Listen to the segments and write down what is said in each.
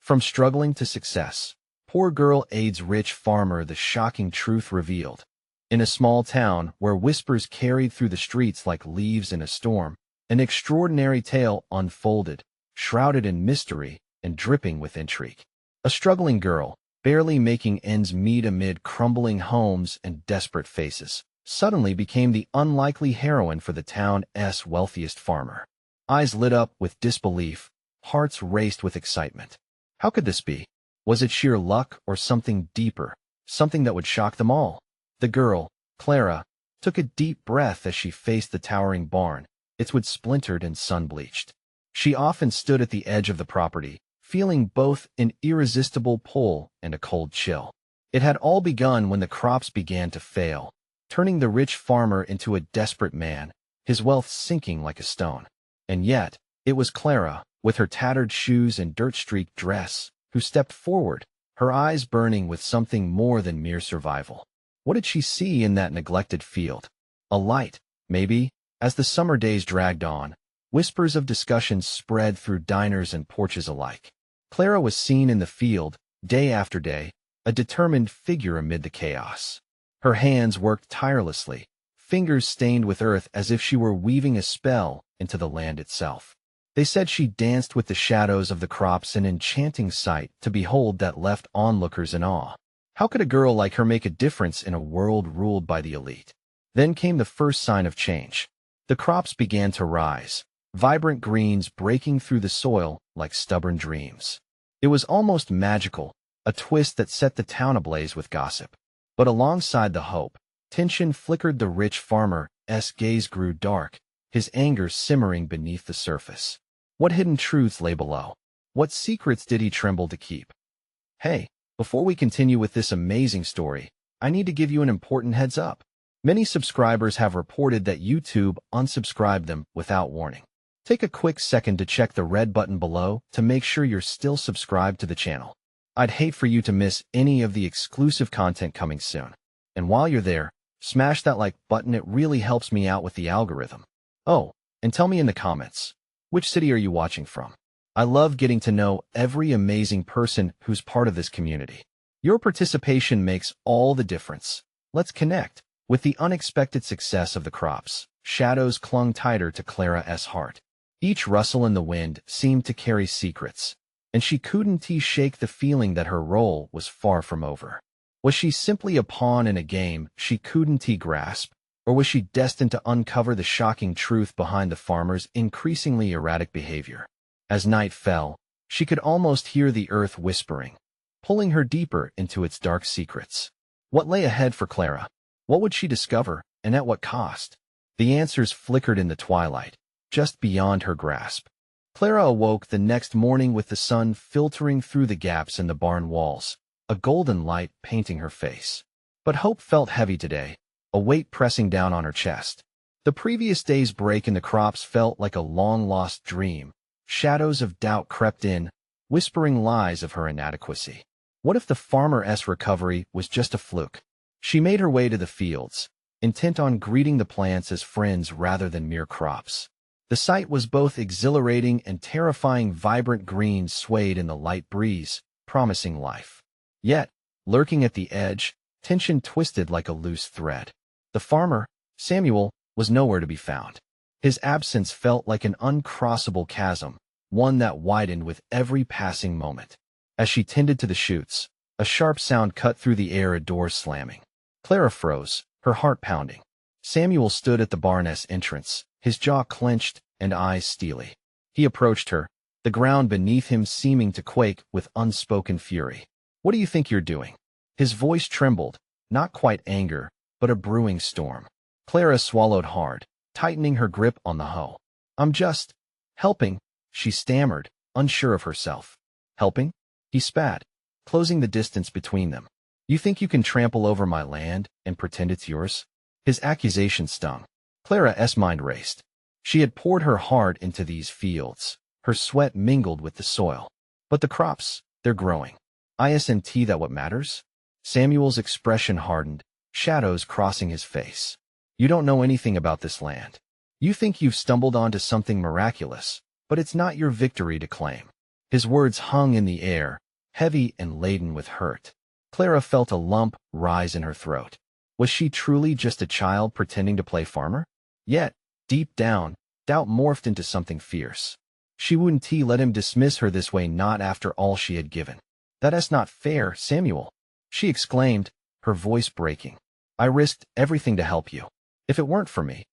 From struggling to success. Poor girl aids rich farmer. The shocking truth revealed. In a small town where whispers carried through the streets like leaves in a storm, an extraordinary tale unfolded, shrouded in mystery and dripping with intrigue. A struggling girl, barely making ends meet amid crumbling homes and desperate faces, suddenly became the unlikely heroine for the town's wealthiest farmer. Eyes lit up with disbelief, hearts raced with excitement. How could this be? Was it sheer luck or something deeper, something that would shock them all? The girl, Clara, took a deep breath as she faced the towering barn, its wood splintered and sun-bleached. She often stood at the edge of the property, feeling both an irresistible pull and a cold chill. It had all begun when the crops began to fail, turning the rich farmer into a desperate man, his wealth sinking like a stone. And yet, it was Clara, with her tattered shoes and dirt-streaked dress, who stepped forward, her eyes burning with something more than mere survival. What did she see in that neglected field? A light, maybe. As the summer days dragged on, whispers of discussion spread through diners and porches alike. Clara was seen in the field, day after day, a determined figure amid the chaos. Her hands worked tirelessly, fingers stained with earth as if she were weaving a spell into the land itself. They said she danced with the shadows of the crops, an enchanting sight to behold that left onlookers in awe. How could a girl like her make a difference in a world ruled by the elite? Then came the first sign of change. The crops began to rise, vibrant greens breaking through the soil like stubborn dreams. It was almost magical, a twist that set the town ablaze with gossip. But alongside the hope, tension flickered. The rich farmer's gaze grew dark, his anger simmering beneath the surface. What hidden truths lay below? What secrets did he tremble to keep? Hey, before we continue with this amazing story, I need to give you an important heads up. Many subscribers have reported that YouTube unsubscribed them without warning. Take a quick second to check the red button below to make sure you're still subscribed to the channel. I'd hate for you to miss any of the exclusive content coming soon. And while you're there, smash that like button. It really helps me out with the algorithm. Oh, and tell me in the comments, which city are you watching from? I love getting to know every amazing person who's part of this community. Your participation makes all the difference. Let's connect. With the unexpected success of the crops, shadows clung tighter to Clara's heart. Each rustle in the wind seemed to carry secrets, and she couldn't shake the feeling that her role was far from over. Was she simply a pawn in a game she couldn't grasp, or was she destined to uncover the shocking truth behind the farmer's increasingly erratic behavior? As night fell, she could almost hear the earth whispering, pulling her deeper into its dark secrets. What lay ahead for Clara? What would she discover, and at what cost? The answers flickered in the twilight, just beyond her grasp. Clara awoke the next morning with the sun filtering through the gaps in the barn walls, a golden light painting her face. But hope felt heavy today, a weight pressing down on her chest. The previous day's break in the crops felt like a long-lost dream. Shadows of doubt crept in, whispering lies of her inadequacy. What if the farmer's recovery was just a fluke? She made her way to the fields, intent on greeting the plants as friends rather than mere crops. The sight was both exhilarating and terrifying. Vibrant greens swayed in the light breeze, promising life. Yet, lurking at the edge, tension twisted like a loose thread. The farmer, Samuel, was nowhere to be found. His absence felt like an uncrossable chasm, one that widened with every passing moment. As she tended to the chutes, a sharp sound cut through the air, a door slamming. Clara froze, her heart pounding. Samuel stood at the barn's entrance, his jaw clenched and eyes steely. He approached her, the ground beneath him seeming to quake with unspoken fury. "What do you think you're doing?" His voice trembled, not quite anger, but a brewing storm. Clara swallowed hard, tightening her grip on the hoe. "I'm just helping," she stammered, unsure of herself. "Helping?" He spat, closing the distance between them. "You think you can trample over my land and pretend it's yours?" His accusation stung. Clara's mind raced. She had poured her heart into these fields. Her sweat mingled with the soil. But the crops, they're growing. Isn't that what matters? Samuel's expression hardened, shadows crossing his face. "You don't know anything about this land. You think you've stumbled onto something miraculous, but it's not your victory to claim." His words hung in the air, heavy and laden with hurt. Clara felt a lump rise in her throat. Was she truly just a child pretending to play farmer? Yet, deep down, doubt morphed into something fierce. She wouldn't let him dismiss her this way, not after all she had given. "That's not fair, Samuel," she exclaimed, her voice breaking. "I risked everything to help you. If it weren't for me,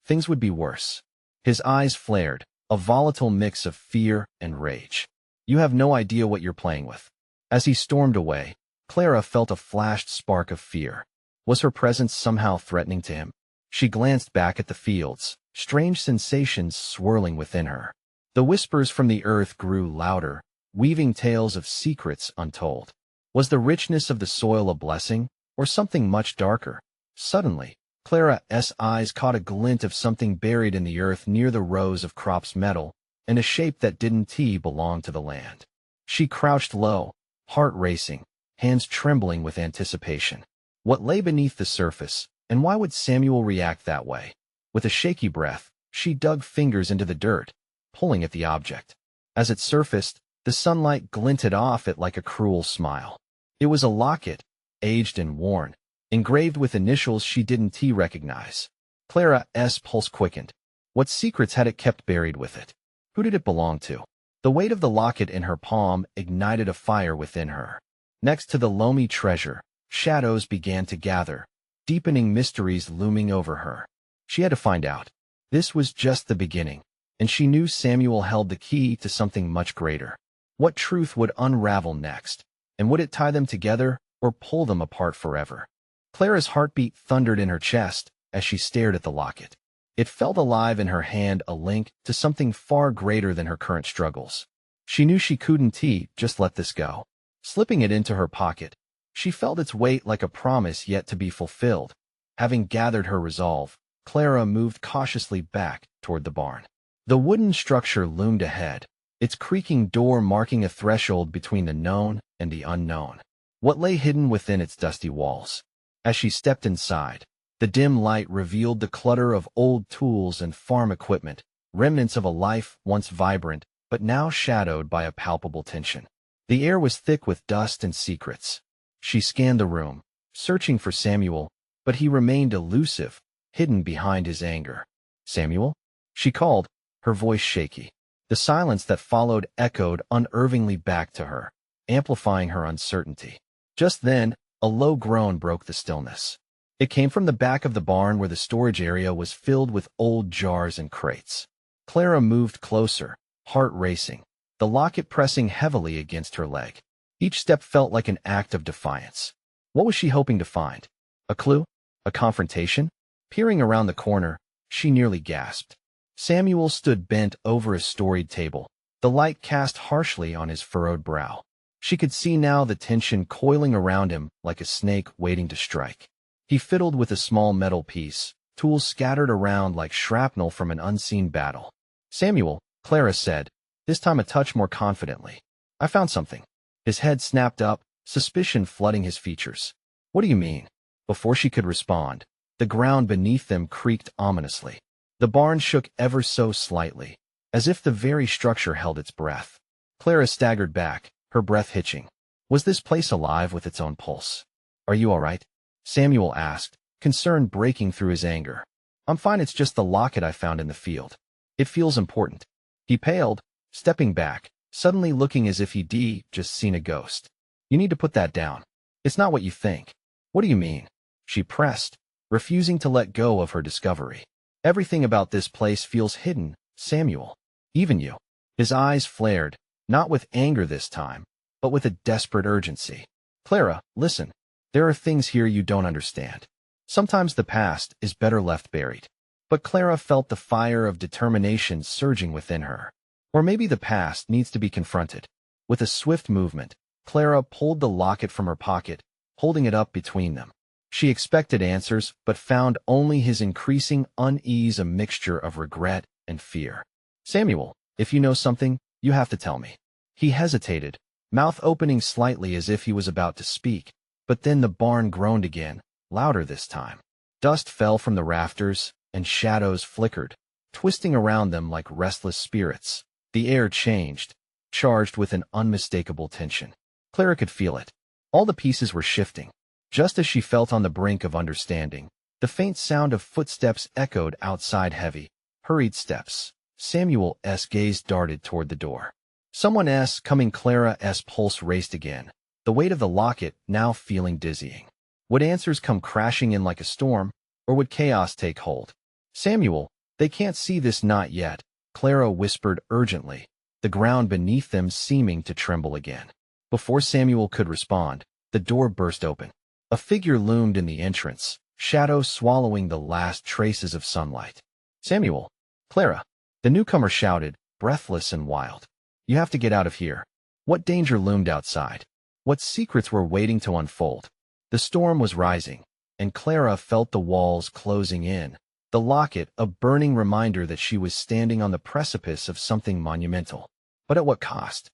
things would be worse." His eyes flared, a volatile mix of fear and rage. "You have no idea what you're playing with." As he stormed away, Clara felt a flashed spark of fear. Was her presence somehow threatening to him? She glanced back at the fields, strange sensations swirling within her. The whispers from the earth grew louder, weaving tales of secrets untold. Was the richness of the soil a blessing, or something much darker? Suddenly, Clara's eyes caught a glint of something buried in the earth near the rows of crops metal, in a shape that didn't belong to the land. She crouched low, heart racing, hands trembling with anticipation. What lay beneath the surface, and why would Samuel react that way? With a shaky breath, she dug fingers into the dirt, pulling at the object. As it surfaced, the sunlight glinted off it like a cruel smile. It was a locket, aged and worn, engraved with initials she didn't recognize. Clara's pulse quickened. What secrets had it kept buried with it? Who did it belong to? The weight of the locket in her palm ignited a fire within her. Next to the loamy treasure, shadows began to gather, deepening mysteries looming over her. She had to find out. This was just the beginning, and she knew Samuel held the key to something much greater. What truth would unravel next, and would it tie them together or pull them apart forever? Clara's heartbeat thundered in her chest as she stared at the locket. It felt alive in her hand, a link to something far greater than her current struggles. She knew she couldn't just let this go. Slipping it into her pocket, she felt its weight like a promise yet to be fulfilled. Having gathered her resolve, Clara moved cautiously back toward the barn. The wooden structure loomed ahead, its creaking door marking a threshold between the known and the unknown. What lay hidden within its dusty walls? As she stepped inside, the dim light revealed the clutter of old tools and farm equipment, remnants of a life once vibrant but now shadowed by a palpable tension. The air was thick with dust and secrets. She scanned the room, searching for Samuel, but he remained elusive, hidden behind his anger. "Samuel?" she called, her voice shaky. The silence that followed echoed unervingly back to her, amplifying her uncertainty. Just then, a low groan broke the stillness. It came from the back of the barn where the storage area was filled with old jars and crates. Clara moved closer, heart racing, the locket pressing heavily against her leg. Each step felt like an act of defiance. What was she hoping to find? A clue? A confrontation? Peering around the corner, she nearly gasped. Samuel stood bent over a storied table, the light cast harshly on his furrowed brow. She could see now the tension coiling around him like a snake waiting to strike. He fiddled with a small metal piece, tools scattered around like shrapnel from an unseen battle. "Samuel," Clara said, this time a touch more confidently. "I found something." His head snapped up, suspicion flooding his features. "What do you mean?" Before she could respond, the ground beneath them creaked ominously. The barn shook ever so slightly, as if the very structure held its breath. Clara staggered back, her breath hitching. Was this place alive with its own pulse? "Are you all right?" Samuel asked, concern breaking through his anger. "I'm fine, it's just the locket I found in the field. It feels important." He paled, stepping back, suddenly looking as if he'd just seen a ghost. "You need to put that down. It's not what you think." "What do you mean?" She pressed, refusing to let go of her discovery. "Everything about this place feels hidden, Samuel. Even you." His eyes flared, not with anger this time, but with a desperate urgency. "Clara, listen. There are things here you don't understand. Sometimes the past is better left buried." But Clara felt the fire of determination surging within her. Or maybe the past needs to be confronted. With a swift movement, Clara pulled the locket from her pocket, holding it up between them. She expected answers, but found only his increasing unease, a mixture of regret and fear. "Samuel, if you know something, you have to tell me." He hesitated, mouth opening slightly as if he was about to speak, but then the barn groaned again, louder this time. Dust fell from the rafters, and shadows flickered, twisting around them like restless spirits. The air changed, charged with an unmistakable tension. Clara could feel it. All the pieces were shifting. Just as she felt on the brink of understanding, the faint sound of footsteps echoed outside, heavy, hurried steps. Samuel's gaze darted toward the door. Someone coming. Clara's pulse raced again, the weight of the locket now feeling dizzying. Would answers come crashing in like a storm, or would chaos take hold? Samuel, they can't see this, not yet, Clara whispered urgently, the ground beneath them seeming to tremble again. Before Samuel could respond, the door burst open. A figure loomed in the entrance, shadow swallowing the last traces of sunlight. Samuel! Clara! The newcomer shouted, breathless and wild. You have to get out of here. What danger loomed outside? What secrets were waiting to unfold? The storm was rising, and Clara felt the walls closing in. The locket, a burning reminder that she was standing on the precipice of something monumental. But at what cost?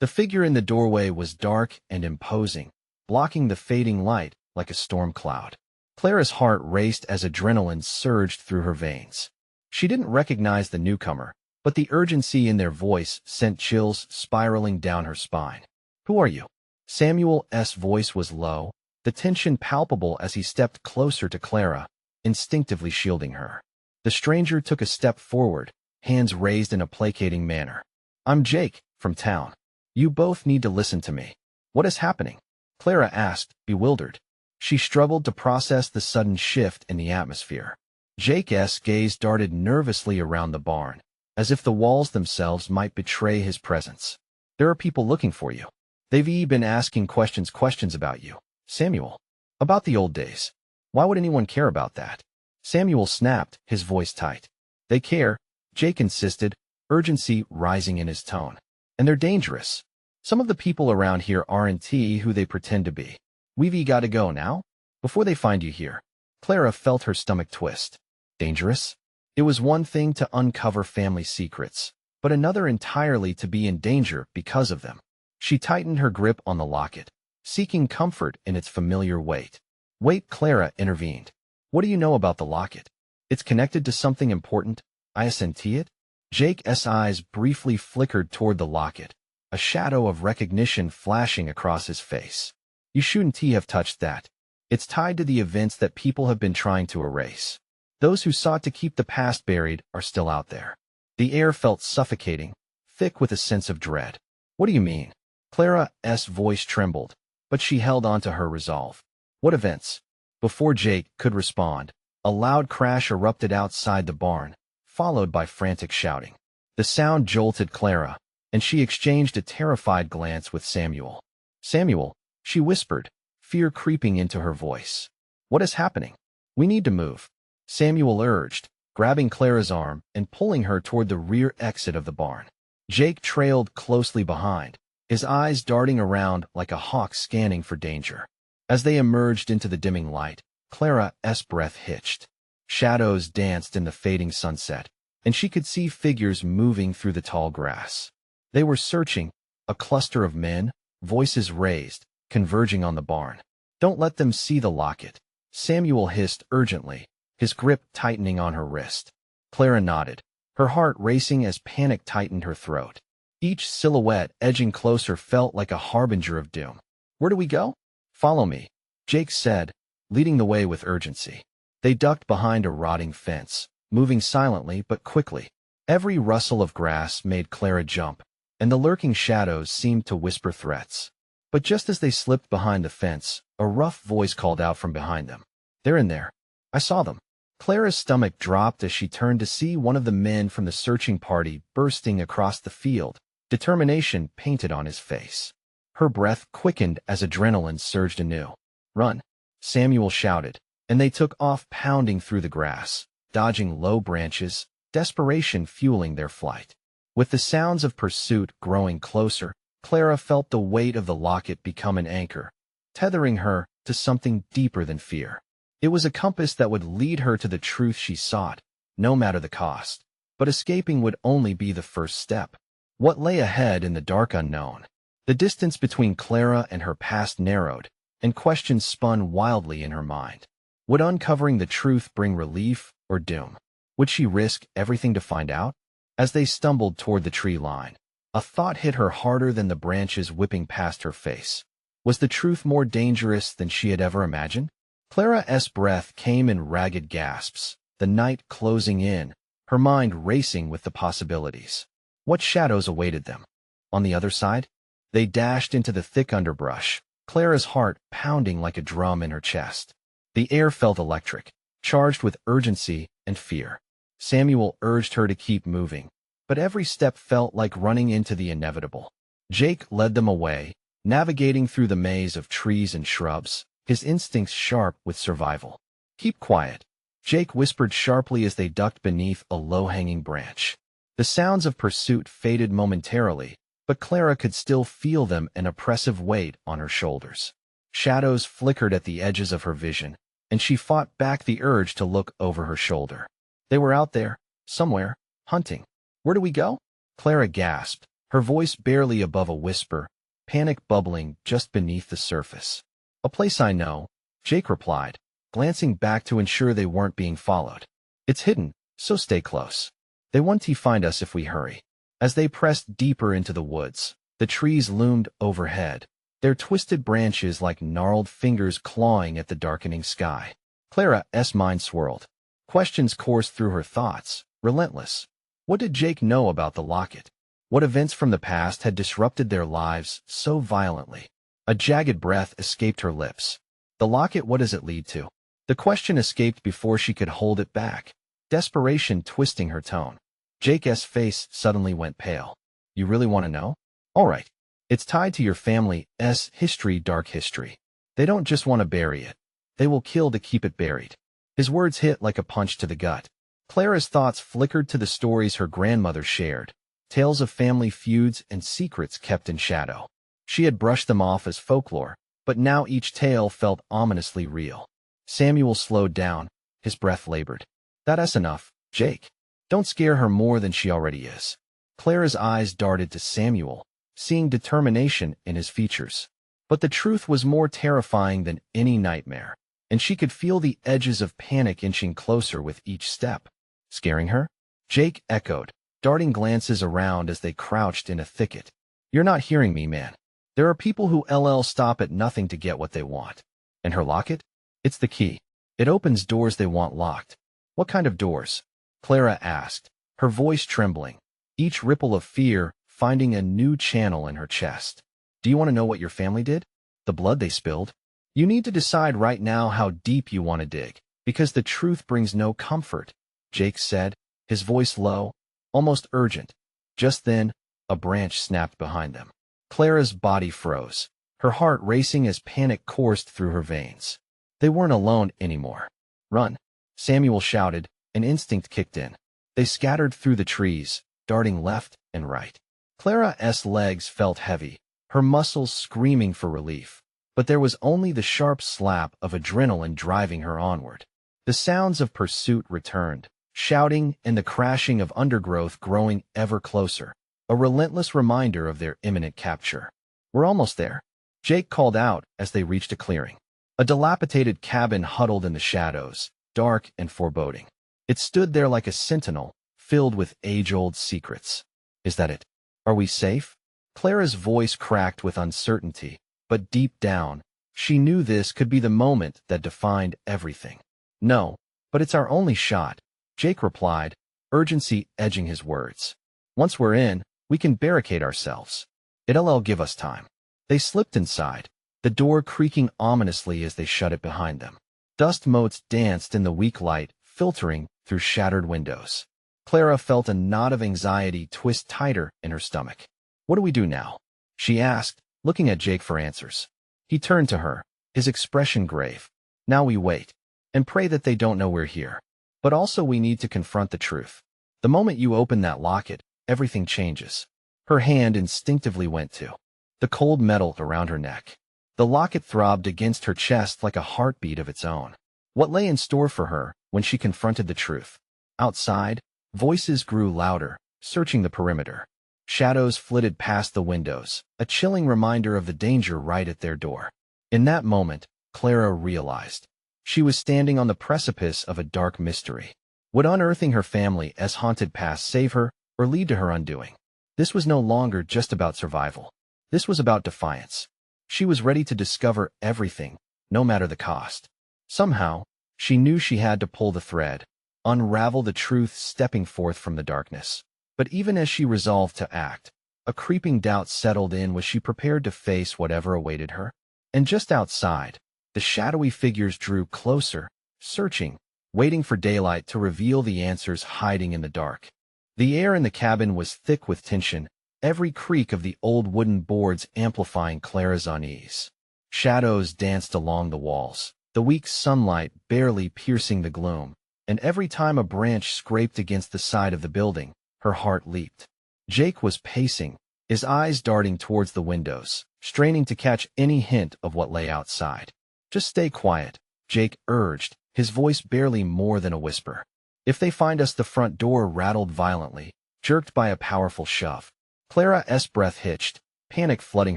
The figure in the doorway was dark and imposing, blocking the fading light like a storm cloud. Clara's heart raced as adrenaline surged through her veins. She didn't recognize the newcomer, but the urgency in their voice sent chills spiraling down her spine. Who are you? Samuel's voice was low, the tension palpable as he stepped closer to Clara, instinctively shielding her. The stranger took a step forward, hands raised in a placating manner. I'm Jake, from town. You both need to listen to me. What is happening? Clara asked, bewildered. She struggled to process the sudden shift in the atmosphere. Jake's gaze darted nervously around the barn, as if the walls themselves might betray his presence. There are people looking for you. They've been asking questions about you. Samuel. About the old days. Why would anyone care about that? Samuel snapped, his voice tight. They care, Jake insisted, urgency rising in his tone. And they're dangerous. Some of the people around here aren't who they pretend to be. We've got to go now? Before they find you here. Clara felt her stomach twist. Dangerous? It was one thing to uncover family secrets, but another entirely to be in danger because of them. She tightened her grip on the locket, seeking comfort in its familiar weight. Wait, Clara intervened. What do you know about the locket? It's connected to something important, isn't it? Jake's eyes briefly flickered toward the locket, a shadow of recognition flashing across his face. You shouldn't have touched that. It's tied to the events that people have been trying to erase. Those who sought to keep the past buried are still out there. The air felt suffocating, thick with a sense of dread. What do you mean? Clara's voice trembled, but she held on to her resolve. What events? Before Jake could respond, a loud crash erupted outside the barn, followed by frantic shouting. The sound jolted Clara, and she exchanged a terrified glance with Samuel. Samuel, she whispered, fear creeping into her voice. What is happening? We need to move. Samuel urged, grabbing Clara's arm and pulling her toward the rear exit of the barn. Jake trailed closely behind, his eyes darting around like a hawk scanning for danger. As they emerged into the dimming light, Clara's breath hitched. Shadows danced in the fading sunset, and she could see figures moving through the tall grass. They were searching, a cluster of men, voices raised, converging on the barn. Don't let them see the locket, Samuel hissed urgently, his grip tightening on her wrist. Clara nodded, her heart racing as panic tightened her throat. Each silhouette edging closer felt like a harbinger of doom. Where do we go? Follow me, Jake said, leading the way with urgency. They ducked behind a rotting fence, moving silently but quickly. Every rustle of grass made Clara jump, and the lurking shadows seemed to whisper threats. But just as they slipped behind the fence, a rough voice called out from behind them. They're in there. I saw them. Clara's stomach dropped as she turned to see one of the men from the searching party bursting across the field, determination painted on his face. Her breath quickened as adrenaline surged anew. Run, Samuel shouted, and they took off pounding through the grass, dodging low branches, desperation fueling their flight. With the sounds of pursuit growing closer, Clara felt the weight of the locket become an anchor, tethering her to something deeper than fear. It was a compass that would lead her to the truth she sought, no matter the cost. But escaping would only be the first step. What lay ahead in the dark unknown? The distance between Clara and her past narrowed, and questions spun wildly in her mind. Would uncovering the truth bring relief or doom? Would she risk everything to find out? As they stumbled toward the tree line, A thought hit her harder than the branches whipping past her face. Was the truth more dangerous than she had ever imagined? Clara's breath came in ragged gasps, the night closing in, her mind racing with the possibilities. What shadows awaited them? On the other side? They dashed into the thick underbrush, Clara's heart pounding like a drum in her chest. The air felt electric, charged with urgency and fear. Samuel urged her to keep moving, but every step felt like running into the inevitable. Jake led them away, navigating through the maze of trees and shrubs, his instincts sharp with survival. "Keep quiet," Jake whispered sharply as they ducked beneath a low-hanging branch. The sounds of pursuit faded momentarily, but Clara could still feel them, an oppressive weight on her shoulders. Shadows flickered at the edges of her vision, and she fought back the urge to look over her shoulder. They were out there, somewhere, hunting. "Where do we go?" Clara gasped, her voice barely above a whisper, panic bubbling just beneath the surface. "A place I know," Jake replied, glancing back to ensure they weren't being followed. "It's hidden, so stay close. They won't find us if we hurry." As they pressed deeper into the woods, the trees loomed overhead, their twisted branches like gnarled fingers clawing at the darkening sky. Clara's mind swirled. Questions coursed through her thoughts, relentless. What did Jake know about the locket? What events from the past had disrupted their lives so violently? A jagged breath escaped her lips. The locket, what does it lead to? The question escaped before she could hold it back, desperation twisting her tone. Jake's face suddenly went pale. "You really want to know? All right. It's tied to your family's history, dark history. They don't just want to bury it. They will kill to keep it buried." His words hit like a punch to the gut. Clara's thoughts flickered to the stories her grandmother shared, tales of family feuds and secrets kept in shadow. She had brushed them off as folklore, but now each tale felt ominously real. Samuel slowed down, his breath labored. "That's enough, Jake. Don't scare her more than she already is." Clara's eyes darted to Samuel, seeing determination in his features. But the truth was more terrifying than any nightmare, and she could feel the edges of panic inching closer with each step. "Scaring her?" Jake echoed, darting glances around as they crouched in a thicket. "You're not hearing me, man. There are people who stop at nothing to get what they want. And her locket? It's the key. It opens doors they want locked." "What kind of doors?" Clara asked, her voice trembling, each ripple of fear finding a new channel in her chest. "Do you want to know what your family did? The blood they spilled? You need to decide right now how deep you want to dig, because the truth brings no comfort," Jake said, his voice low, almost urgent. Just then, a branch snapped behind them. Clara's body froze, her heart racing as panic coursed through her veins. They weren't alone anymore. "Run!" Samuel shouted, an instinct kicked in. They scattered through the trees, darting left and right. Clara's legs felt heavy, her muscles screaming for relief, but there was only the sharp slap of adrenaline driving her onward. The sounds of pursuit returned, shouting and the crashing of undergrowth growing ever closer, a relentless reminder of their imminent capture. "We're almost there," Jake called out as they reached a clearing. A dilapidated cabin huddled in the shadows, dark and foreboding. It stood there like a sentinel, filled with age-old secrets. "Is that it? Are we safe?" Clara's voice cracked with uncertainty, but deep down, she knew this could be the moment that defined everything. "No, but it's our only shot," Jake replied, urgency edging his words. "Once we're in, we can barricade ourselves. It'll give us time." They slipped inside, the door creaking ominously as they shut it behind them. Dust motes danced in the weak light, filtering through shattered windows. Clara felt a knot of anxiety twist tighter in her stomach. "What do we do now?" she asked, looking at Jake for answers. He turned to her, his expression grave. "Now we wait, and pray that they don't know we're here. But also we need to confront the truth. The moment you open that locket, everything changes." Her hand instinctively went to the cold metal around her neck. The locket throbbed against her chest like a heartbeat of its own. What lay in store for her when she confronted the truth? Outside, voices grew louder, searching the perimeter. Shadows flitted past the windows, a chilling reminder of the danger right at their door. In that moment, Clara realized she was standing on the precipice of a dark mystery. Would unearthing her family's haunted past save her or lead to her undoing? This was no longer just about survival. This was about defiance. She was ready to discover everything, no matter the cost. Somehow, she knew she had to pull the thread, unravel the truth stepping forth from the darkness. But even as she resolved to act, a creeping doubt settled in. Was she prepared to face whatever awaited her? And just outside, the shadowy figures drew closer, searching, waiting for daylight to reveal the answers hiding in the dark. The air in the cabin was thick with tension, every creak of the old wooden boards amplifying Clara's unease. Shadows danced along the walls, the weak sunlight barely piercing the gloom, and every time a branch scraped against the side of the building, her heart leaped. Jake was pacing, his eyes darting towards the windows, straining to catch any hint of what lay outside. "Just stay quiet," Jake urged, his voice barely more than a whisper. "If they find us..." The front door rattled violently, jerked by a powerful shove. Clara's breath hitched, panic flooding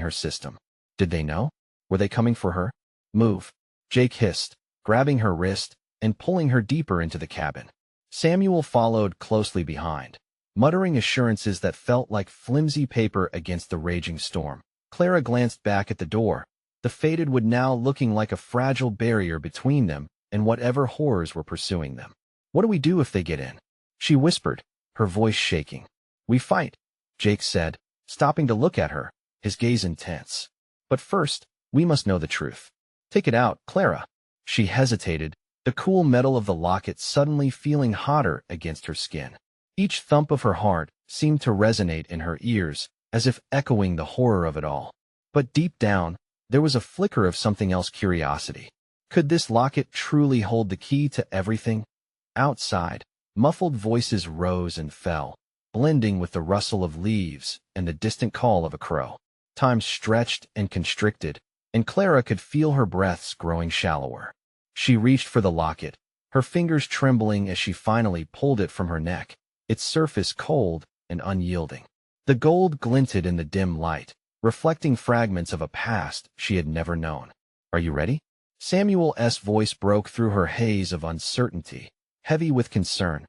her system. Did they know? Were they coming for her? "Move," Jake hissed, grabbing her wrist and pulling her deeper into the cabin. Samuel followed closely behind, muttering assurances that felt like flimsy paper against the raging storm. Clara glanced back at the door, the faded wood now looking like a fragile barrier between them and whatever horrors were pursuing them. "What do we do if they get in?" she whispered, her voice shaking. "We fight," Jake said, stopping to look at her, his gaze intense. "But first, we must know the truth." "Take it out, Clara." She hesitated, the cool metal of the locket suddenly feeling hotter against her skin. Each thump of her heart seemed to resonate in her ears, as if echoing the horror of it all. But deep down, there was a flicker of something else: curiosity. Could this locket truly hold the key to everything? Outside, muffled voices rose and fell, blending with the rustle of leaves and the distant call of a crow. Time stretched and constricted, and Clara could feel her breaths growing shallower. She reached for the locket, her fingers trembling as she finally pulled it from her neck, its surface cold and unyielding. The gold glinted in the dim light, reflecting fragments of a past she had never known. "Are you ready?" Samuel's voice broke through her haze of uncertainty, heavy with concern.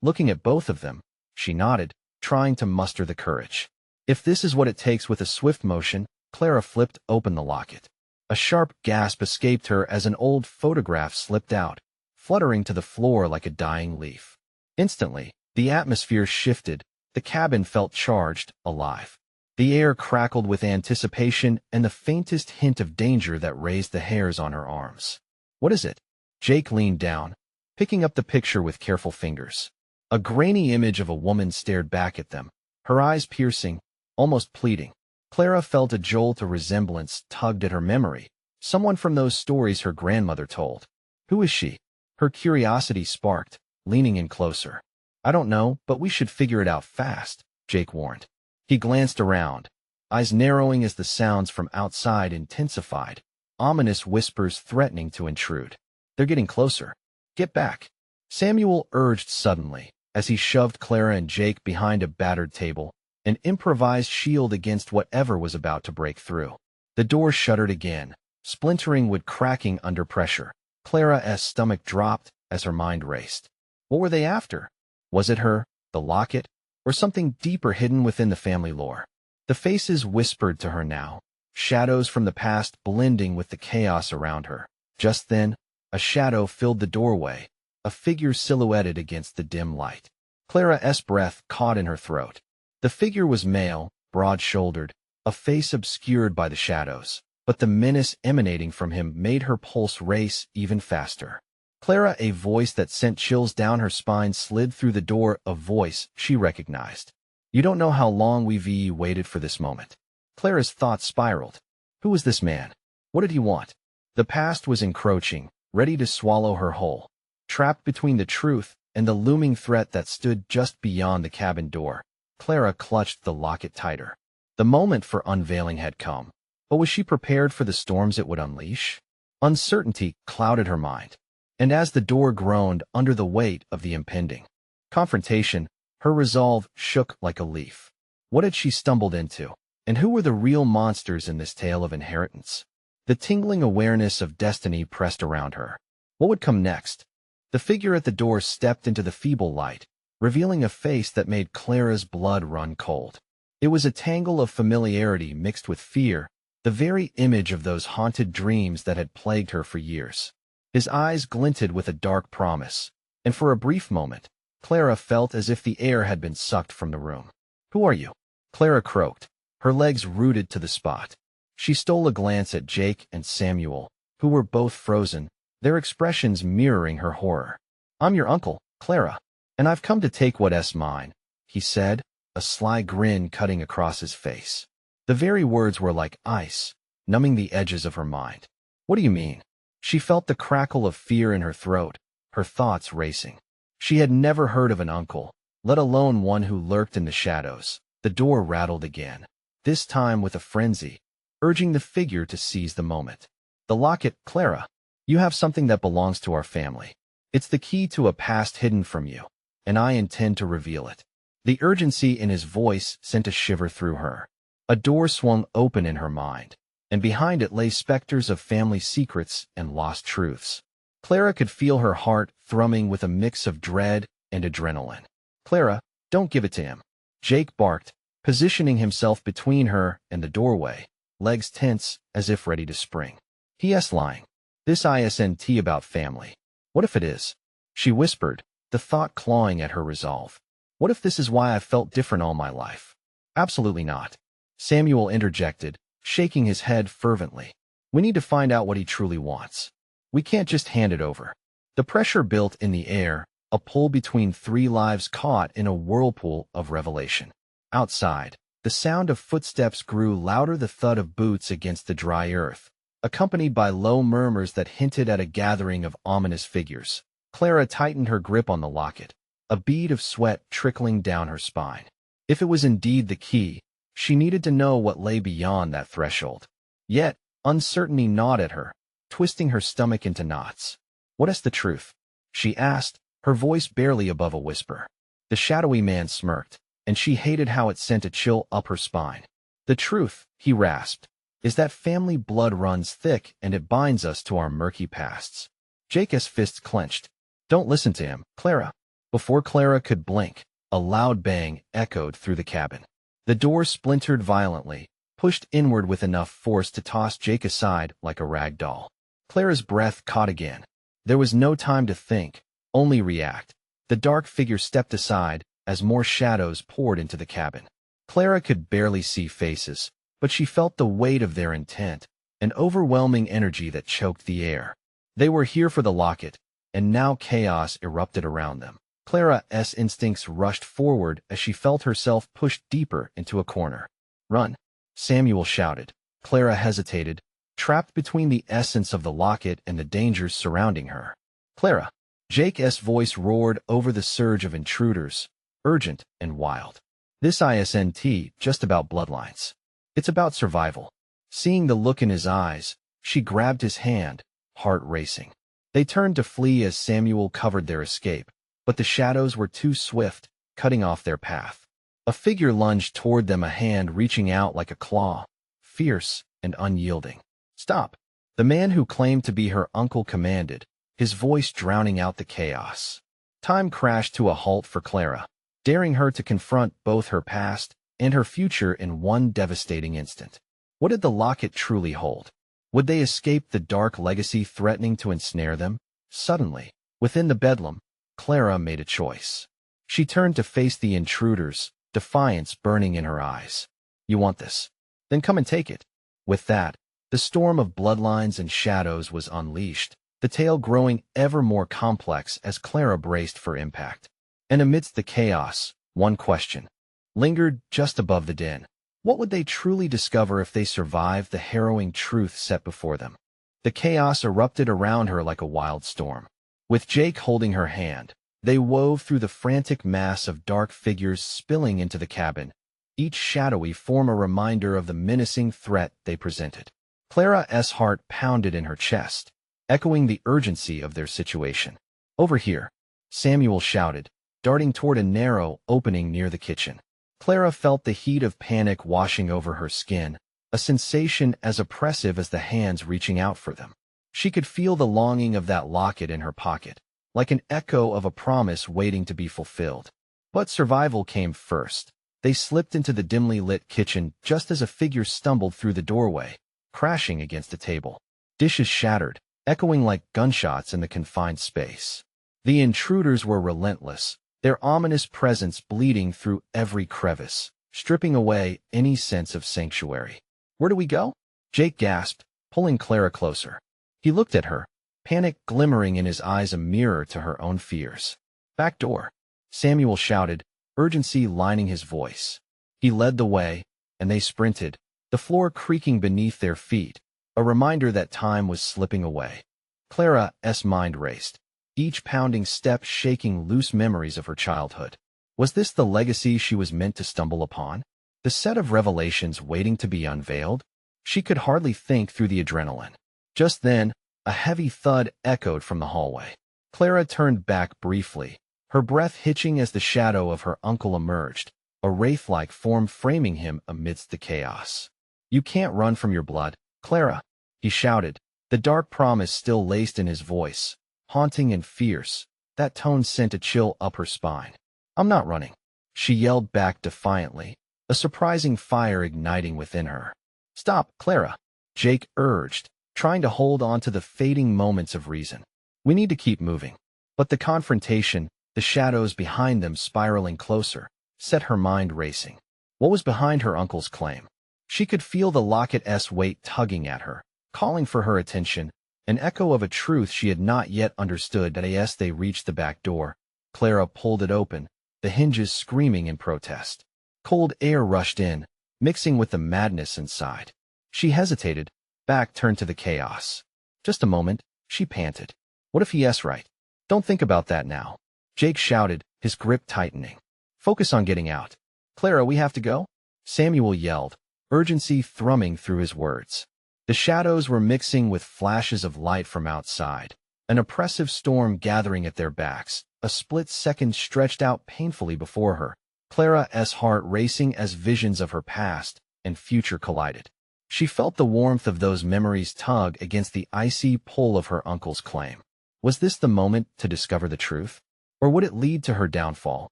Looking at both of them, she nodded, trying to muster the courage. "If this is what it takes." With a swift motion, Clara flipped open the locket. A sharp gasp escaped her as an old photograph slipped out, fluttering to the floor like a dying leaf. Instantly, the atmosphere shifted, the cabin felt charged, alive. The air crackled with anticipation and the faintest hint of danger that raised the hairs on her arms. "What is it?" Jake leaned down, picking up the picture with careful fingers. A grainy image of a woman stared back at them, her eyes piercing, almost pleading. Clara felt a jolt of resemblance tugged at her memory, someone from those stories her grandmother told. "Who is she?" Her curiosity sparked, leaning in closer. "I don't know, but we should figure it out fast," Jake warned. He glanced around, eyes narrowing as the sounds from outside intensified, ominous whispers threatening to intrude. "They're getting closer. Get back," Samuel urged suddenly, as he shoved Clara and Jake behind a battered table, an improvised shield against whatever was about to break through. The door shuddered again, splintering wood cracking under pressure. Clara's stomach dropped as her mind raced. What were they after? Was it her, the locket, or something deeper hidden within the family lore? The faces whispered to her now, shadows from the past blending with the chaos around her. Just then, a shadow filled the doorway, a figure silhouetted against the dim light. Clara's breath caught in her throat. The figure was male, broad-shouldered, a face obscured by the shadows, but the menace emanating from him made her pulse race even faster. Clara, a voice that sent chills down her spine slid through the door, a voice she recognized. "You don't know how long we've waited for this moment." Clara's thoughts spiraled. Who was this man? What did he want? The past was encroaching, ready to swallow her whole. Trapped between the truth and the looming threat that stood just beyond the cabin door, Clara clutched the locket tighter. The moment for unveiling had come, but was she prepared for the storms it would unleash? Uncertainty clouded her mind, and as the door groaned under the weight of the impending confrontation, her resolve shook like a leaf. What had she stumbled into, and who were the real monsters in this tale of inheritance? The tingling awareness of destiny pressed around her. What would come next? The figure at the door stepped into the feeble light, revealing a face that made Clara's blood run cold. It was a tangle of familiarity mixed with fear, the very image of those haunted dreams that had plagued her for years. His eyes glinted with a dark promise, and for a brief moment, Clara felt as if the air had been sucked from the room. "Who are you?" Clara croaked, her legs rooted to the spot. She stole a glance at Jake and Samuel, who were both frozen, their expressions mirroring her horror. "I'm your uncle, Clara, and I've come to take what's mine," he said, a sly grin cutting across his face. The very words were like ice, numbing the edges of her mind. "What do you mean?" She felt the crackle of fear in her throat, her thoughts racing. She had never heard of an uncle, let alone one who lurked in the shadows. The door rattled again, this time with a frenzy, urging the figure to seize the moment. "The locket, Clara. You have something that belongs to our family. It's the key to a past hidden from you, and I intend to reveal it." The urgency in his voice sent a shiver through her. A door swung open in her mind, and behind it lay specters of family secrets and lost truths. Clara could feel her heart thrumming with a mix of dread and adrenaline. "Clara, don't give it to him," Jake barked, positioning himself between her and the doorway, legs tense as if ready to spring. "He.S. lying. This isn't about family." "What if it is?" she whispered, the thought clawing at her resolve. "What if this is why I've felt different all my life?" "Absolutely not," Samuel interjected, shaking his head fervently. "We need to find out what he truly wants. We can't just hand it over." The pressure built in the air, a pull between three lives caught in a whirlpool of revelation. Outside, the sound of footsteps grew louder, the thud of boots against the dry earth, accompanied by low murmurs that hinted at a gathering of ominous figures. Clara tightened her grip on the locket, a bead of sweat trickling down her spine. If it was indeed the key, she needed to know what lay beyond that threshold. Yet, uncertainty gnawed at her, twisting her stomach into knots. "What is the truth?" she asked, her voice barely above a whisper. The shadowy man smirked, and she hated how it sent a chill up her spine. "The truth," he rasped, "is that family blood runs thick and it binds us to our murky pasts." Jake's fists clenched. "Don't listen to him, Clara." Before Clara could blink, a loud bang echoed through the cabin. The door splintered violently, pushed inward with enough force to toss Jake aside like a rag doll. Clara's breath caught again. There was no time to think, only react. The dark figure stepped aside as more shadows poured into the cabin. Clara could barely see faces, but she felt the weight of their intent, an overwhelming energy that choked the air. They were here for the locket, and now chaos erupted around them. Clara's instincts rushed forward as she felt herself pushed deeper into a corner. "Run!" Samuel shouted. Clara hesitated, trapped between the essence of the locket and the dangers surrounding her. "Clara!" Jake's voice roared over the surge of intruders, urgent and wild. "This isn't just about bloodlines. It's about survival." Seeing the look in his eyes, she grabbed his hand, heart racing. They turned to flee as Samuel covered their escape, but the shadows were too swift, cutting off their path. A figure lunged toward them, a hand reaching out like a claw, fierce and unyielding. "Stop!" the man who claimed to be her uncle commanded, his voice drowning out the chaos. Time crashed to a halt for Clara, daring her to confront both her past and her future in one devastating instant. What did the locket truly hold? Would they escape the dark legacy threatening to ensnare them? Suddenly, within the bedlam, Clara made a choice. She turned to face the intruders, defiance burning in her eyes. "You want this? Then come and take it." With that, the storm of bloodlines and shadows was unleashed, the tale growing ever more complex as Clara braced for impact. And amidst the chaos, one question lingered just above the din. What would they truly discover if they survived the harrowing truth set before them? The chaos erupted around her like a wild storm. With Jake holding her hand, they wove through the frantic mass of dark figures spilling into the cabin, each shadowy form a reminder of the menacing threat they presented. Clara's heart pounded in her chest, echoing the urgency of their situation. "Over here," Samuel shouted, darting toward a narrow opening near the kitchen. Clara felt the heat of panic washing over her skin, a sensation as oppressive as the hands reaching out for them. She could feel the longing of that locket in her pocket, like an echo of a promise waiting to be fulfilled. But survival came first. They slipped into the dimly lit kitchen just as a figure stumbled through the doorway, crashing against a table. Dishes shattered, echoing like gunshots in the confined space. The intruders were relentless, their ominous presence bleeding through every crevice, stripping away any sense of sanctuary. "Where do we go?" Jake gasped, pulling Clara closer. He looked at her, panic glimmering in his eyes, a mirror to her own fears. "Back door," Samuel shouted, urgency lining his voice. He led the way, and they sprinted, the floor creaking beneath their feet, a reminder that time was slipping away. Clara's mind raced, each pounding step shaking loose memories of her childhood. Was this the legacy she was meant to stumble upon? The set of revelations waiting to be unveiled? She could hardly think through the adrenaline. Just then, a heavy thud echoed from the hallway. Clara turned back briefly, her breath hitching as the shadow of her uncle emerged, a wraith-like form framing him amidst the chaos. "You can't run from your blood, Clara," he shouted, the dark promise still laced in his voice, haunting and fierce. That tone sent a chill up her spine. "I'm not running," she yelled back defiantly, a surprising fire igniting within her. "Stop, Clara," Jake urged, trying to hold on to the fading moments of reason. "We need to keep moving." But the confrontation, the shadows behind them spiraling closer, set her mind racing. What was behind her uncle's claim? She could feel the locket's weight tugging at her, calling for her attention, an echo of a truth she had not yet understood. As they reached the back door, Clara pulled it open, the hinges screaming in protest. Cold air rushed in, mixing with the madness inside. She hesitated, back turned to the chaos. "Just a moment," she panted. "What if he's right?" "Don't think about that now," Jake shouted, his grip tightening. "Focus on getting out." "Clara, we have to go?" Samuel yelled, urgency thrumming through his words. The shadows were mixing with flashes of light from outside, an oppressive storm gathering at their backs. A split second stretched out painfully before her, Clara's heart racing as visions of her past and future collided. She felt the warmth of those memories tug against the icy pull of her uncle's claim. Was this the moment to discover the truth? Or would it lead to her downfall?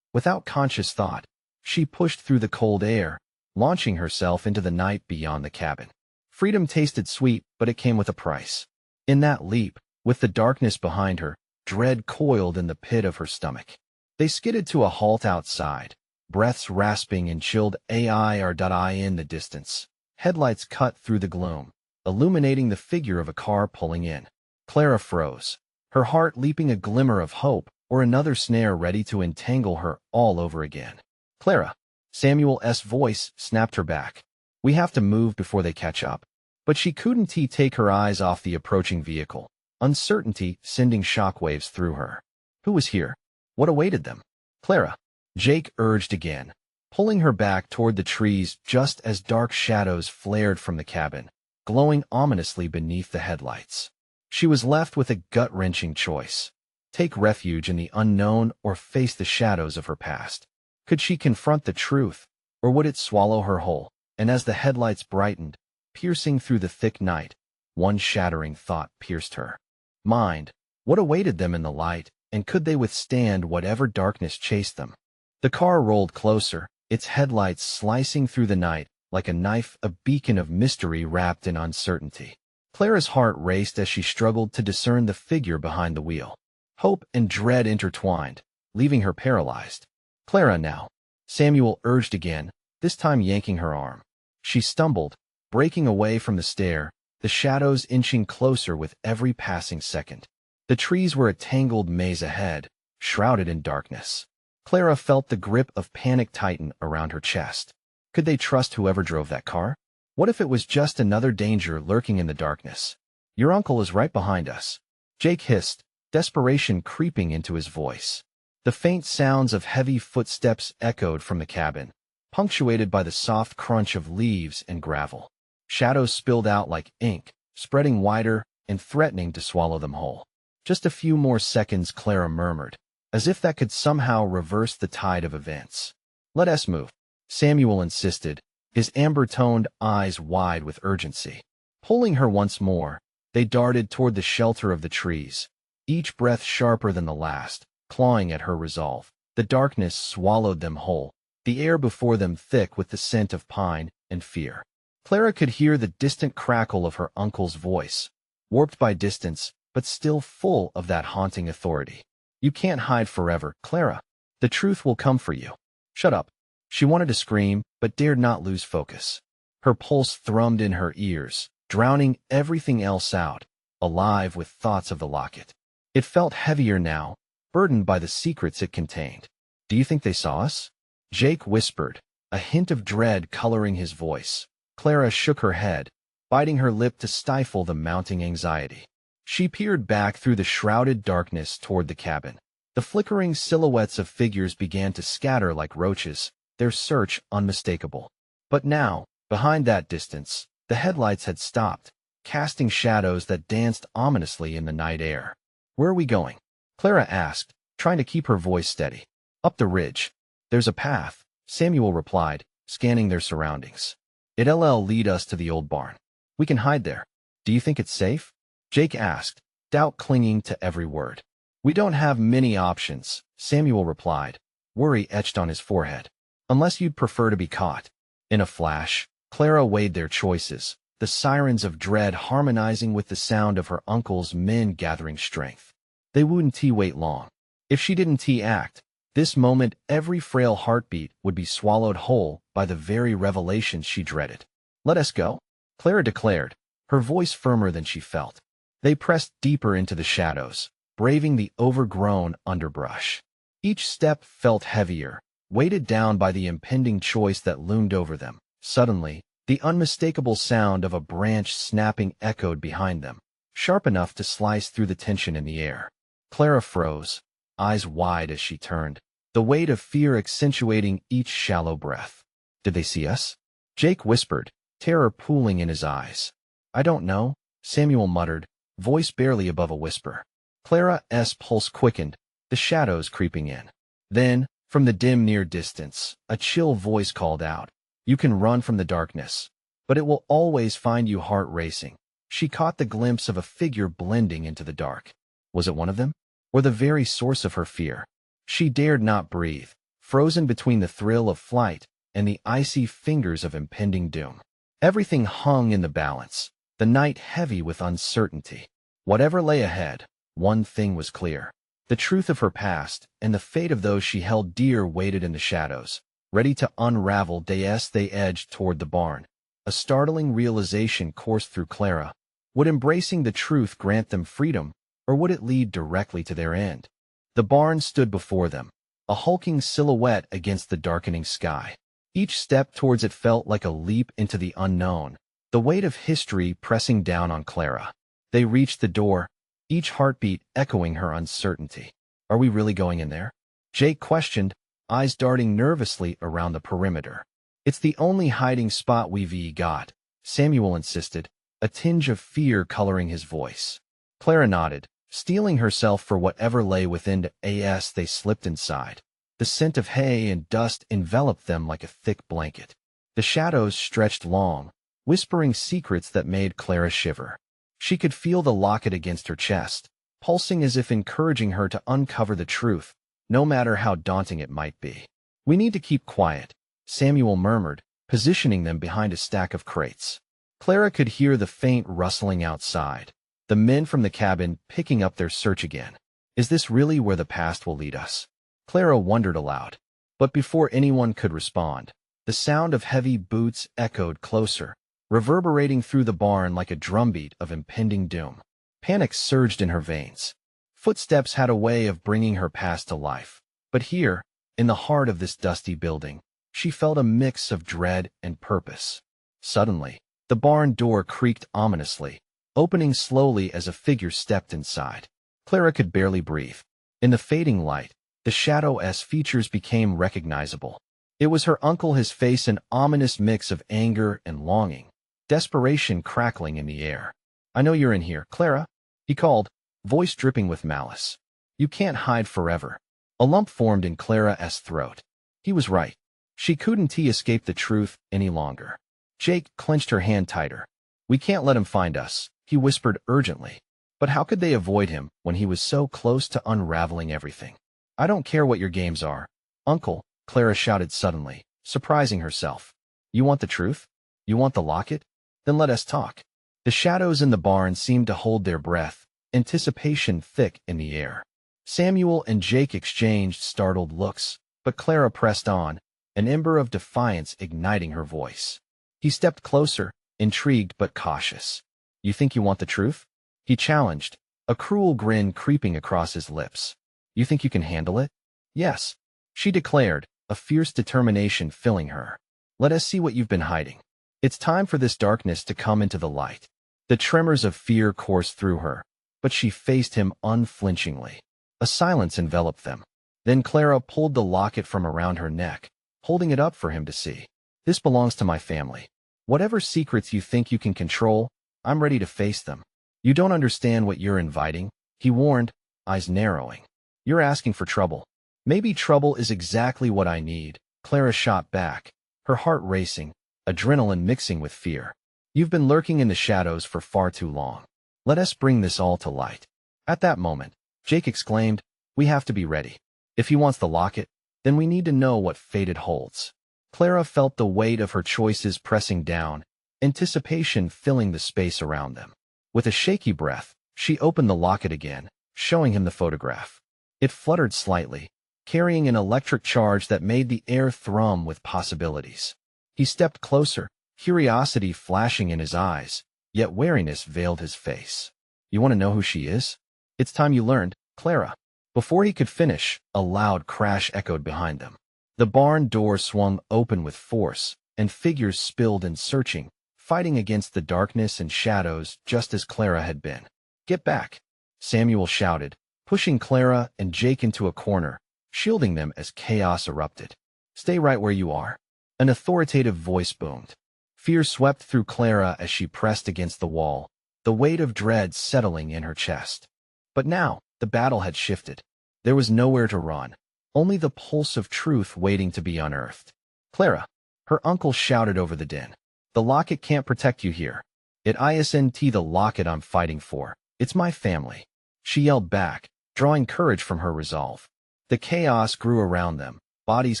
Without conscious thought, she pushed through the cold air, launching herself into the night beyond the cabin. Freedom tasted sweet, but it came with a price. In that leap, with the darkness behind her, dread coiled in the pit of her stomach. They skidded to a halt outside, breaths rasping and chilled air in the distance. Headlights cut through the gloom, illuminating the figure of a car pulling in. Clara froze, her heart leaping, a glimmer of hope or another snare ready to entangle her all over again. "Clara," Samuel's voice snapped her back. "We have to move before they catch up." But she couldn't take her eyes off the approaching vehicle, uncertainty sending shockwaves through her. Who was here? What awaited them? "Clara," Jake urged again, pulling her back toward the trees just as dark shadows flared from the cabin, glowing ominously beneath the headlights. She was left with a gut-wrenching choice. Take refuge in the unknown or face the shadows of her past. Could she confront the truth, or would it swallow her whole? And as the headlights brightened, piercing through the thick night, one shattering thought pierced her mind. What awaited them in the light, and could they withstand whatever darkness chased them? The car rolled closer, its headlights slicing through the night like a knife, a beacon of mystery wrapped in uncertainty. Clara's heart raced as she struggled to discern the figure behind the wheel. Hope and dread intertwined, leaving her paralyzed. "Clara now," Samuel urged again, this time yanking her arm. She stumbled, breaking away from the stair, the shadows inching closer with every passing second. The trees were a tangled maze ahead, shrouded in darkness. Clara felt the grip of panic tighten around her chest. Could they trust whoever drove that car? What if it was just another danger lurking in the darkness? "Your uncle is right behind us," Jake hissed, desperation creeping into his voice. The faint sounds of heavy footsteps echoed from the cabin, punctuated by the soft crunch of leaves and gravel. Shadows spilled out like ink, spreading wider and threatening to swallow them whole. "Just a few more seconds," Clara murmured, as if that could somehow reverse the tide of events. "Let us move," Samuel insisted, his amber-toned eyes wide with urgency. Pulling her once more, they darted toward the shelter of the trees, each breath sharper than the last, clawing at her resolve. The darkness swallowed them whole, the air before them thick with the scent of pine and fear. Clara could hear the distant crackle of her uncle's voice, warped by distance, but still full of that haunting authority. "You can't hide forever, Clara. The truth will come for you." "Shut up." She wanted to scream, but dared not lose focus. Her pulse thrummed in her ears, drowning everything else out, alive with thoughts of the locket. It felt heavier now, burdened by the secrets it contained. "Do you think they saw us?" Jake whispered, a hint of dread coloring his voice. Clara shook her head, biting her lip to stifle the mounting anxiety. She peered back through the shrouded darkness toward the cabin. The flickering silhouettes of figures began to scatter like roaches, their search unmistakable. But now, behind that distance, the headlights had stopped, casting shadows that danced ominously in the night air. "Where are we going?" Clara asked, trying to keep her voice steady. "Up the ridge. There's a path," Samuel replied, scanning their surroundings. "It'll lead us to the old barn. We can hide there." "Do you think it's safe?" Jake asked, doubt clinging to every word. "We don't have many options," Samuel replied, worry etched on his forehead. "Unless you'd prefer to be caught." In a flash, Clara weighed their choices, the sirens of dread harmonizing with the sound of her uncle's men gathering strength. They wouldn't wait long. If she didn't act, this moment every frail heartbeat would be swallowed whole by the very revelations she dreaded. "Let us go," Clara declared, her voice firmer than she felt. They pressed deeper into the shadows, braving the overgrown underbrush. Each step felt heavier, weighted down by the impending choice that loomed over them. Suddenly, the unmistakable sound of a branch snapping echoed behind them, sharp enough to slice through the tension in the air. Clara froze, eyes wide as she turned, the weight of fear accentuating each shallow breath. "Did they see us?" Jake whispered, terror pooling in his eyes. "I don't know," Samuel muttered, voice barely above a whisper. Clara's pulse quickened, the shadows creeping in. Then, from the dim near distance, a chill voice called out, "You can run from the darkness, but it will always find you." Heart racing, she caught the glimpse of a figure blending into the dark. Was it one of them? Or the very source of her fear? She dared not breathe, frozen between the thrill of flight and the icy fingers of impending doom. Everything hung in the balance, the night heavy with uncertainty. Whatever lay ahead, one thing was clear. The truth of her past and the fate of those she held dear waited in the shadows, ready to unravel. As they edged toward the barn, a startling realization coursed through Clara. Would embracing the truth grant them freedom, or would it lead directly to their end? The barn stood before them, a hulking silhouette against the darkening sky. Each step towards it felt like a leap into the unknown, the weight of history pressing down on Clara. They reached the door, each heartbeat echoing her uncertainty. "Are we really going in there?" Jake questioned, eyes darting nervously around the perimeter. "It's the only hiding spot we've got," Samuel insisted, a tinge of fear coloring his voice. Clara nodded, steeling herself for whatever lay within. As they slipped inside, the scent of hay and dust enveloped them like a thick blanket. The shadows stretched long, whispering secrets that made Clara shiver. She could feel the locket against her chest, pulsing as if encouraging her to uncover the truth, no matter how daunting it might be. "We need to keep quiet," Samuel murmured, positioning them behind a stack of crates. Clara could hear the faint rustling outside, the men from the cabin picking up their search again. Is this really where the past will lead us? Clara wondered aloud. But before anyone could respond, the sound of heavy boots echoed closer, reverberating through the barn like a drumbeat of impending doom. Panic surged in her veins. Footsteps had a way of bringing her past to life. But here, in the heart of this dusty building, she felt a mix of dread and purpose. Suddenly, the barn door creaked ominously, opening slowly as a figure stepped inside. Clara could barely breathe. In the fading light, the shadow's features became recognizable. It was her uncle, his face an ominous mix of anger and longing, desperation crackling in the air. "I know you're in here, Clara," he called, voice dripping with malice. "You can't hide forever." A lump formed in Clara's throat. He was right. She couldn't escape the truth any longer. Jake clenched her hand tighter. "We can't let him find us," he whispered urgently. But how could they avoid him when he was so close to unraveling everything? "I don't care what your games are, Uncle," Clara shouted suddenly, surprising herself. You want the truth? You want the locket? Then let us talk. The shadows in the barn seemed to hold their breath, anticipation thick in the air. Samuel and Jake exchanged startled looks, but Clara pressed on, an ember of defiance igniting her voice. He stepped closer, intrigued but cautious. You think you want the truth? He challenged, a cruel grin creeping across his lips. You think you can handle it? Yes, she declared, a fierce determination filling her. Let us see what you've been hiding. It's time for this darkness to come into the light. The tremors of fear coursed through her, but she faced him unflinchingly. A silence enveloped them. Then Clara pulled the locket from around her neck, holding it up for him to see. This belongs to my family. Whatever secrets you think you can control, I'm ready to face them. You don't understand what you're inviting, he warned, eyes narrowing. You're asking for trouble. Maybe trouble is exactly what I need, Clara shot back, her heart racing, adrenaline mixing with fear. You've been lurking in the shadows for far too long. Let us bring this all to light. At that moment, Jake exclaimed, we have to be ready. If he wants the locket, then we need to know what fate it holds. Clara felt the weight of her choices pressing down, anticipation filling the space around them. With a shaky breath, she opened the locket again, showing him the photograph. It fluttered slightly, carrying an electric charge that made the air thrum with possibilities. He stepped closer, curiosity flashing in his eyes, yet wariness veiled his face. You want to know who she is? It's time you learned, Clara. Before he could finish, a loud crash echoed behind them. The barn door swung open with force, and figures spilled in searching, fighting against the darkness and shadows just as Clara had been. Get back, Samuel shouted, pushing Clara and Jake into a corner, shielding them as chaos erupted. Stay right where you are. An authoritative voice boomed. Fear swept through Clara as she pressed against the wall, the weight of dread settling in her chest. But now, the battle had shifted. There was nowhere to run, only the pulse of truth waiting to be unearthed. Clara, her uncle shouted over the din. The locket can't protect you here. It isn't the locket I'm fighting for. It's my family. She yelled back, drawing courage from her resolve. The chaos grew around them, bodies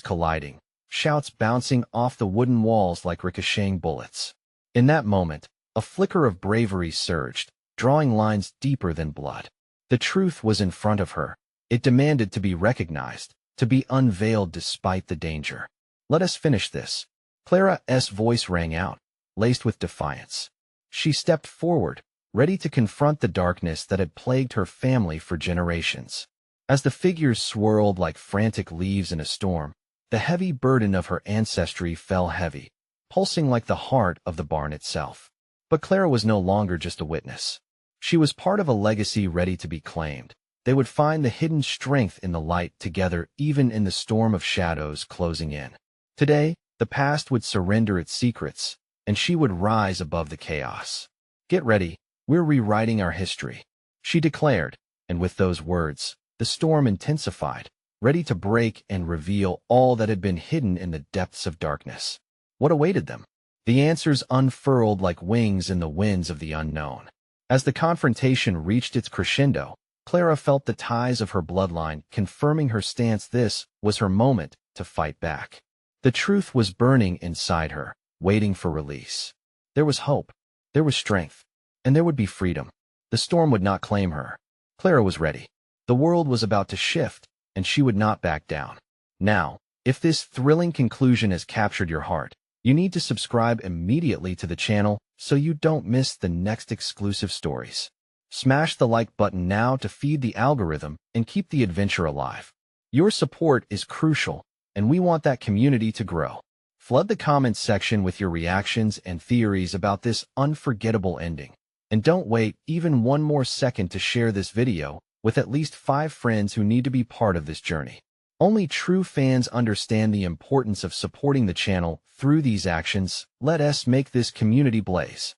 colliding, shouts bouncing off the wooden walls like ricocheting bullets. In that moment, a flicker of bravery surged, drawing lines deeper than blood. The truth was in front of her. It demanded to be recognized, to be unveiled despite the danger. Let us finish this. Clara's voice rang out, laced with defiance. She stepped forward, ready to confront the darkness that had plagued her family for generations. As the figures swirled like frantic leaves in a storm, the heavy burden of her ancestry fell heavy, pulsing like the heart of the barn itself. But Clara was no longer just a witness. She was part of a legacy ready to be claimed. They would find the hidden strength in the light together even in the storm of shadows closing in. Today, the past would surrender its secrets, and she would rise above the chaos. Get ready, we're rewriting our history, she declared, and with those words, the storm intensified, ready to break and reveal all that had been hidden in the depths of darkness. What awaited them? The answers unfurled like wings in the winds of the unknown. As the confrontation reached its crescendo, Clara felt the ties of her bloodline confirming her stance. This was her moment to fight back. The truth was burning inside her, waiting for release. There was hope, there was strength, and there would be freedom. The storm would not claim her. Clara was ready. The world was about to shift, and she would not back down. Now, if this thrilling conclusion has captured your heart, you need to subscribe immediately to the channel so you don't miss the next exclusive stories. Smash the like button now to feed the algorithm and keep the adventure alive. Your support is crucial, and we want that community to grow. Flood the comments section with your reactions and theories about this unforgettable ending. And don't wait even one more second to share this video with at least 5 friends who need to be part of this journey. Only true fans understand the importance of supporting the channel through these actions. Let us make this community blaze.